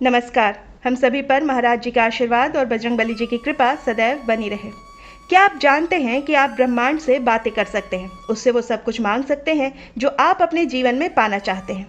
नमस्कार। हम सभी पर महाराज जी का आशीर्वाद और बजरंगबली जी की कृपा सदैव बनी रहे। क्या आप जानते हैं कि आप ब्रह्मांड से बातें कर सकते हैं, उससे वो सब कुछ मांग सकते हैं जो आप अपने जीवन में पाना चाहते हैं।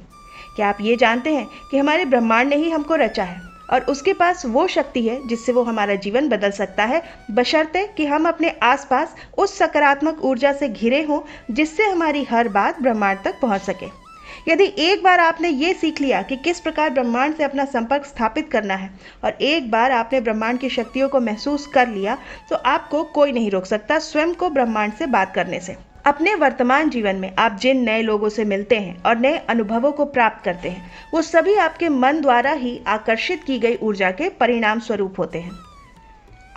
क्या आप ये जानते हैं कि हमारे ब्रह्मांड ने ही हमको रचा है और उसके पास वो शक्ति है जिससे वो हमारा जीवन बदल सकता है, बशर्ते कि हम अपने आसपास उस सकारात्मक ऊर्जा से घिरे हों जिससे हमारी हर बात ब्रह्मांड तक पहुंच सके। यदि एक बार आपने ये सीख लिया कि किस प्रकार ब्रह्मांड से अपना संपर्क स्थापित करना है और एक बार आपने ब्रह्मांड की शक्तियों को महसूस कर लिया, तो आपको कोई नहीं रोक सकता स्वयं को ब्रह्मांड से बात करने से। अपने वर्तमान जीवन में आप जिन नए लोगों से मिलते हैं और नए अनुभवों को प्राप्त करते हैं, वो सभी आपके मन द्वारा ही आकर्षित की गई ऊर्जा के परिणाम स्वरूप होते हैं।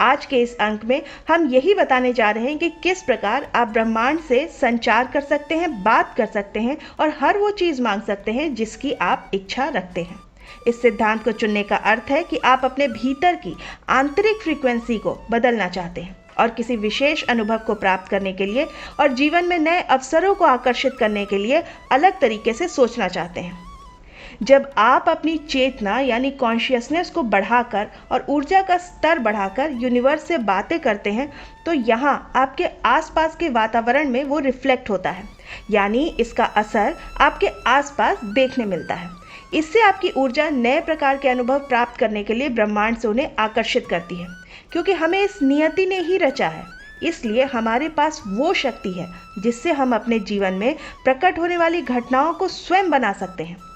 आज के इस अंक में हम यही बताने जा रहे हैं कि किस प्रकार आप ब्रह्मांड से संचार कर सकते हैं, बात कर सकते हैं और हर वो चीज़ मांग सकते हैं जिसकी आप इच्छा रखते हैं। इस सिद्धांत को चुनने का अर्थ है कि आप अपने भीतर की आंतरिक फ्रीक्वेंसी को बदलना चाहते हैं और किसी विशेष अनुभव को प्राप्त करने के लिए और जीवन में नए अवसरों को आकर्षित करने के लिए अलग तरीके से सोचना चाहते हैं। जब आप अपनी चेतना यानी कॉन्शियसनेस को बढ़ाकर और ऊर्जा का स्तर बढ़ाकर यूनिवर्स से बातें करते हैं, तो यहाँ आपके आसपास के वातावरण में वो रिफ्लेक्ट होता है, यानी इसका असर आपके आसपास देखने मिलता है। इससे आपकी ऊर्जा नए प्रकार के अनुभव प्राप्त करने के लिए ब्रह्मांड से उन्हें आकर्षित करती है, क्योंकि हमें इस नियति ने ही रचा है। इसलिए हमारे पास वो शक्ति है जिससे हम अपने जीवन में प्रकट होने वाली घटनाओं को स्वयं बना सकते हैं।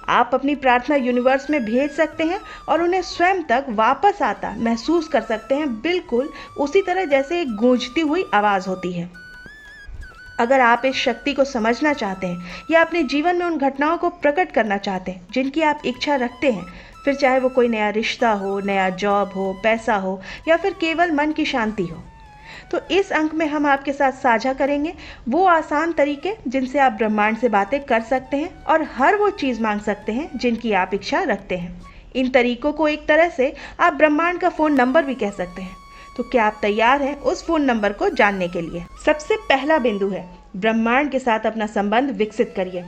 आप अपनी प्रार्थना यूनिवर्स में भेज सकते हैं और उन्हें स्वयं तक वापस आता महसूस कर सकते हैं, बिल्कुल उसी तरह जैसे एक गूंजती हुई आवाज़ होती है। अगर आप इस शक्ति को समझना चाहते हैं या अपने जीवन में उन घटनाओं को प्रकट करना चाहते हैं जिनकी आप इच्छा रखते हैं, फिर चाहे वो कोई नया रिश्ता हो, नया जॉब हो, पैसा हो या फिर केवल मन की शांति हो, तो इस अंक में हम आपके साथ साझा करेंगे वो आसान तरीके जिनसे आप ब्रह्मांड से बातें कर सकते हैं और हर वो चीज़ मांग सकते हैं जिनकी आप इच्छा रखते हैं। इन तरीकों को एक तरह से आप ब्रह्मांड का फ़ोन नंबर भी कह सकते हैं। तो क्या आप तैयार हैं उस फ़ोन नंबर को जानने के लिए? सबसे पहला बिंदु है, ब्रह्मांड के साथ अपना संबंध विकसित करिए।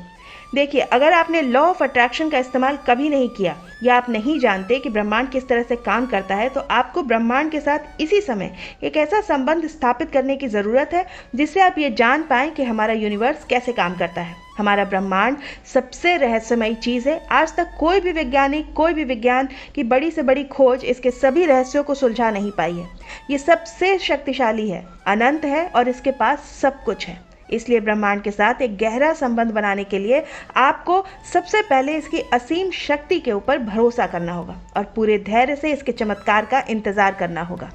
देखिए, अगर आपने लॉ ऑफ अट्रैक्शन का इस्तेमाल कभी नहीं किया या आप नहीं जानते कि ब्रह्मांड किस तरह से काम करता है, तो आपको ब्रह्मांड के साथ इसी समय एक ऐसा संबंध स्थापित करने की ज़रूरत है जिससे आप ये जान पाएं कि हमारा यूनिवर्स कैसे काम करता है। हमारा ब्रह्मांड सबसे रहस्यमयी चीज़ है। आज तक कोई भी वैज्ञानिक, कोई भी विज्ञान की बड़ी से बड़ी खोज इसके सभी रहस्यों को सुलझा नहीं पाई है। ये सबसे शक्तिशाली है, अनंत है और इसके पास सब कुछ है। इसलिए ब्रह्मांड के साथ एक गहरा संबंध बनाने के लिए आपको सबसे पहले इसकी असीम शक्ति के ऊपर भरोसा करना होगा और पूरे धैर्य से इसके चमत्कार का इंतजार करना होगा।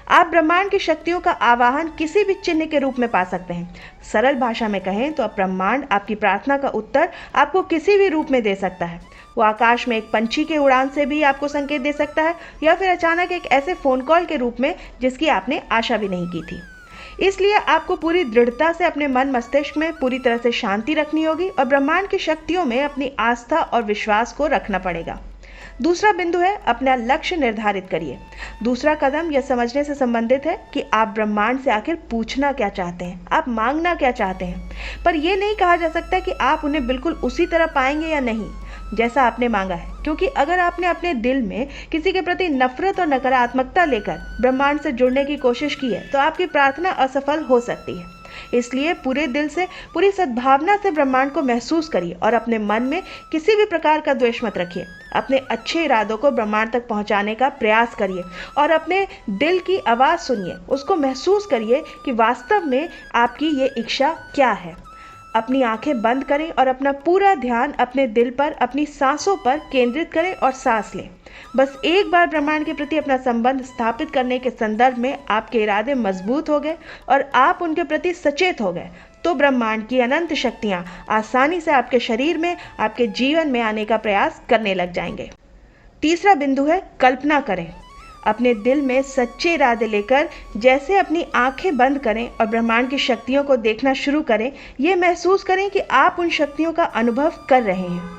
आप ब्रह्मांड की शक्तियों का आवाहन किसी भी चिन्ह के रूप में पा सकते हैं। सरल भाषा में कहें तो ब्रह्मांड आपकी प्रार्थना का उत्तर आपको किसी भी रूप में दे सकता है। वो आकाश में एक पंछी के उड़ान से भी आपको संकेत दे सकता है या फिर अचानक एक ऐसे फ़ोन कॉल के रूप में जिसकी आपने आशा भी नहीं की थी। इसलिए आपको पूरी दृढ़ता से अपने मन मस्तिष्क में पूरी तरह से शांति रखनी होगी और ब्रह्मांड की शक्तियों में अपनी आस्था और विश्वास को रखना पड़ेगा। दूसरा बिंदु है, अपना लक्ष्य निर्धारित करिए। दूसरा कदम यह समझने से संबंधित है कि आप ब्रह्मांड से आखिर पूछना क्या चाहते हैं, आप मांगना क्या चाहते हैं। पर यह नहीं कहा जा सकता कि आप उन्हें बिल्कुल उसी तरह पाएंगे या नहीं जैसा आपने मांगा है, क्योंकि अगर आपने अपने दिल में किसी के प्रति नफरत और नकारात्मकता लेकर ब्रह्मांड से जुड़ने की कोशिश की है, तो आपकी प्रार्थना असफल हो सकती है। इसलिए पूरे दिल से, पूरी सद्भावना से ब्रह्मांड को महसूस करिए और अपने मन में किसी भी प्रकार का द्वेष मत रखिए। अपने अच्छे इरादों को ब्रह्मांड तक पहुंचाने का प्रयास करिए और अपने दिल की आवाज़ सुनिए, उसको महसूस करिए कि वास्तव में आपकी ये इच्छा क्या है। अपनी आंखें बंद करें और अपना पूरा ध्यान अपने दिल पर, अपनी सांसों पर केंद्रित करें और सांस लें। बस एक बार ब्रह्मांड के प्रति अपना संबंध स्थापित करने के संदर्भ में आपके इरादे मजबूत हो गए और आप उनके प्रति सचेत हो गए, तो ब्रह्मांड की अनंत शक्तियाँ आसानी से आपके शरीर में, आपके जीवन में आने का प्रयास करने लग जाएंगे। तीसरा बिंदु है, कल्पना करें। अपने दिल में सच्चे इरादे लेकर जैसे अपनी आंखें बंद करें और ब्रह्मांड की शक्तियों को देखना शुरू करें, ये महसूस करें कि आप उन शक्तियों का अनुभव कर रहे हैं।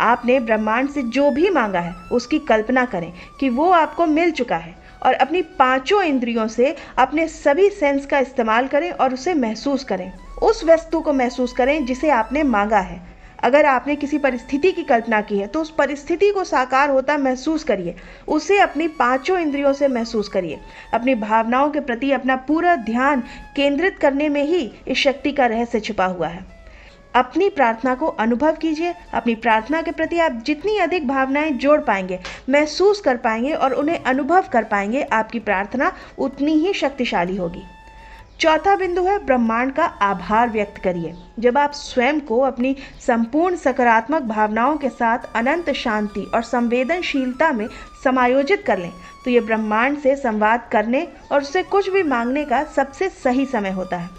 आपने ब्रह्मांड से जो भी मांगा है उसकी कल्पना करें कि वो आपको मिल चुका है और अपनी पांचों इंद्रियों से अपने सभी सेंस का इस्तेमाल करें और उसे महसूस करें। उस वस्तु को महसूस करें जिसे आपने मांगा है। अगर आपने किसी परिस्थिति की कल्पना की है तो उस परिस्थिति को साकार होता महसूस करिए, उसे अपनी पांचों इंद्रियों से महसूस करिए। अपनी भावनाओं के प्रति अपना पूरा ध्यान केंद्रित करने में ही इस शक्ति का रहस्य छिपा हुआ है। अपनी प्रार्थना को अनुभव कीजिए। अपनी प्रार्थना के प्रति आप जितनी अधिक भावनाएं जोड़ पाएंगे, महसूस कर पाएंगे और उन्हें अनुभव कर पाएंगे, आपकी प्रार्थना उतनी ही शक्तिशाली होगी। चौथा बिंदु है ब्रह्मांड का आभार व्यक्त करिए। जब आप स्वयं को अपनी संपूर्ण सकारात्मक भावनाओं के साथ अनंत शांति और संवेदनशीलता में समायोजित कर लें, तो ये ब्रह्मांड से संवाद करने और उससे कुछ भी मांगने का सबसे सही समय होता है।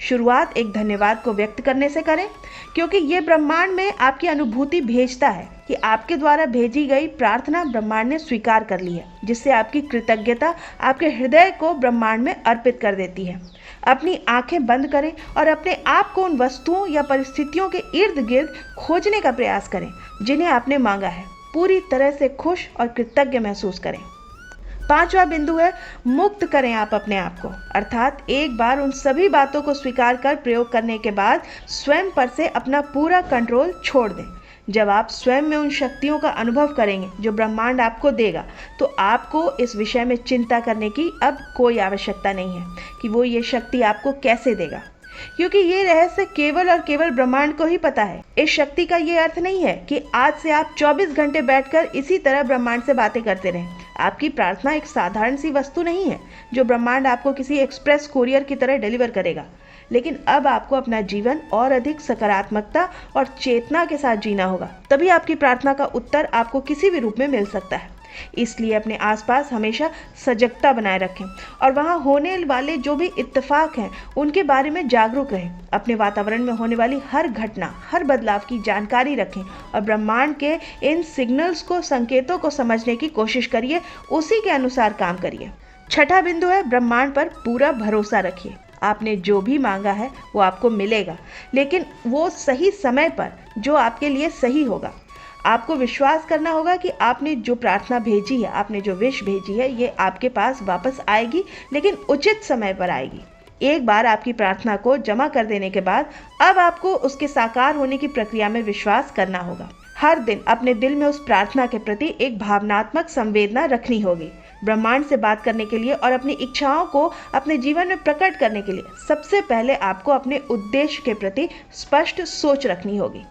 शुरुआत एक धन्यवाद को व्यक्त करने से करें, क्योंकि ये ब्रह्मांड में आपकी अनुभूति भेजता है कि आपके द्वारा भेजी गई प्रार्थना ब्रह्मांड ने स्वीकार कर ली है, जिससे आपकी कृतज्ञता आपके हृदय को ब्रह्मांड में अर्पित कर देती है। अपनी आंखें बंद करें और अपने आप को उन वस्तुओं या परिस्थितियों के इर्द गिर्द खोजने का प्रयास करें जिन्हें आपने मांगा है। पूरी तरह से खुश और कृतज्ञ महसूस करें। पांचवा बिंदु है मुक्त करें आप अपने आप को, अर्थात एक बार उन सभी बातों को स्वीकार कर प्रयोग करने के बाद स्वयं पर से अपना पूरा कंट्रोल छोड़ दें। जब आप स्वयं में उन शक्तियों का अनुभव करेंगे जो ब्रह्मांड आपको देगा, तो आपको इस विषय में चिंता करने की अब कोई आवश्यकता नहीं है कि वो ये शक्ति आपको कैसे देगा, क्योंकि ये रहस्य केवल और केवल ब्रह्मांड को ही पता है। इस शक्ति का ये अर्थ नहीं है कि आज से आप 24 घंटे बैठकर इसी तरह ब्रह्मांड से बातें करते रहें। आपकी प्रार्थना एक साधारण सी वस्तु नहीं है जो ब्रह्मांड आपको किसी एक्सप्रेस कुरियर की तरह डिलीवर करेगा, लेकिन अब आपको अपना जीवन और अधिक सकारात्मकता और चेतना के साथ जीना होगा। तभी आपकी प्रार्थना का उत्तर आपको किसी भी रूप में मिल सकता है। इसलिए अपने आसपास हमेशा सजगता बनाए रखें और वहां होने वाले जो भी इत्तेफाक हैं उनके बारे में जागरूक रहें। अपने वातावरण में होने वाली हर घटना, हर बदलाव की जानकारी रखें और ब्रह्मांड के इन सिग्नल्स को, संकेतों को समझने की कोशिश करिए, उसी के अनुसार काम करिए। छठा बिंदु है ब्रह्मांड पर पूरा भरोसा रखिए। आपने जो भी मांगा है वो आपको मिलेगा, लेकिन वो सही समय पर, जो आपके लिए सही होगा। आपको विश्वास करना होगा कि आपने जो प्रार्थना भेजी है, आपने जो विश भेजी है, ये आपके पास वापस आएगी, लेकिन उचित समय पर आएगी। एक बार आपकी प्रार्थना को जमा कर देने के बाद अब आपको उसके साकार होने की प्रक्रिया में विश्वास करना होगा। हर दिन अपने दिल में उस प्रार्थना के प्रति एक भावनात्मक संवेदना रखनी होगी। ब्रह्मांड से बात करने के लिए और अपनी इच्छाओं को अपने जीवन में प्रकट करने के लिए सबसे पहले आपको अपने उद्देश्य के प्रति स्पष्ट सोच रखनी होगी।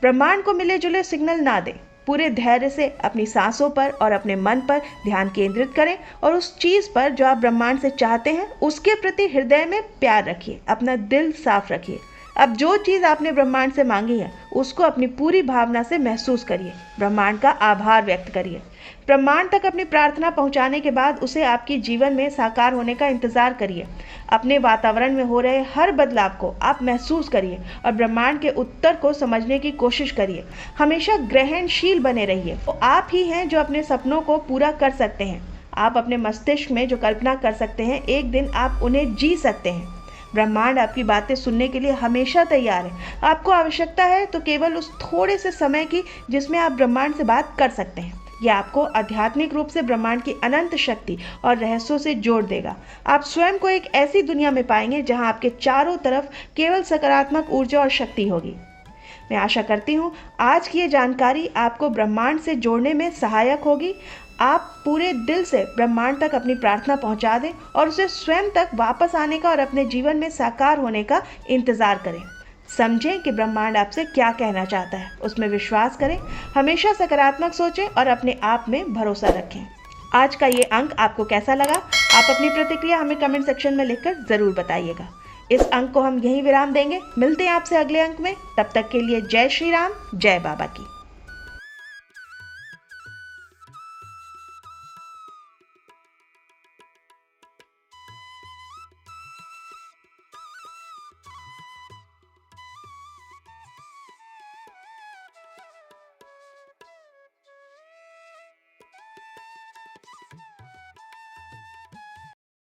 ब्रह्मांड को मिले जुले सिग्नल ना दें। पूरे धैर्य से अपनी सांसों पर और अपने मन पर ध्यान केंद्रित करें और उस चीज़ पर जो आप ब्रह्मांड से चाहते हैं उसके प्रति हृदय में प्यार रखिए, अपना दिल साफ रखिए। अब जो चीज़ आपने ब्रह्मांड से मांगी है उसको अपनी पूरी भावना से महसूस करिए, ब्रह्मांड का आभार व्यक्त करिए। ब्रह्मांड तक अपनी प्रार्थना पहुंचाने के बाद उसे आपके जीवन में साकार होने का इंतजार करिए। अपने वातावरण में हो रहे हर बदलाव को आप महसूस करिए और ब्रह्मांड के उत्तर को समझने की कोशिश करिए। हमेशा ग्रहणशील बने रहिए। तो आप ही हैं जो अपने सपनों को पूरा कर सकते हैं। आप अपने मस्तिष्क में जो कल्पना कर सकते हैं, एक दिन आप उन्हें जी सकते हैं। ब्रह्मांड आपकी बातें सुनने के लिए हमेशा तैयार है। आपको आवश्यकता है तो केवल उस थोड़े से समय की जिसमें आप ब्रह्मांड से बात कर सकते हैं। यह आपको आध्यात्मिक रूप से ब्रह्मांड की अनंत शक्ति और रहस्यों से जोड़ देगा। आप स्वयं को एक ऐसी दुनिया में पाएंगे जहां आपके चारों तरफ केवल सकारात्मक ऊर्जा और शक्ति होगी। मैं आशा करती हूँ आज की ये जानकारी आपको ब्रह्मांड से जोड़ने में सहायक होगी। आप पूरे दिल से ब्रह्मांड तक अपनी प्रार्थना पहुंचा दें और उसे स्वयं तक वापस आने का और अपने जीवन में साकार होने का इंतजार करें। समझें कि ब्रह्मांड आपसे क्या कहना चाहता है, उसमें विश्वास करें, हमेशा सकारात्मक सोचें और अपने आप में भरोसा रखें। आज का ये अंक आपको कैसा लगा? आप अपनी प्रतिक्रिया हमें कमेंट सेक्शन में लिखकर ज़रूर बताइएगा। इस अंक को हम यहीं विराम देंगे। मिलते हैं आपसे अगले अंक में। तब तक के लिए जय श्री राम, जय बाबा की।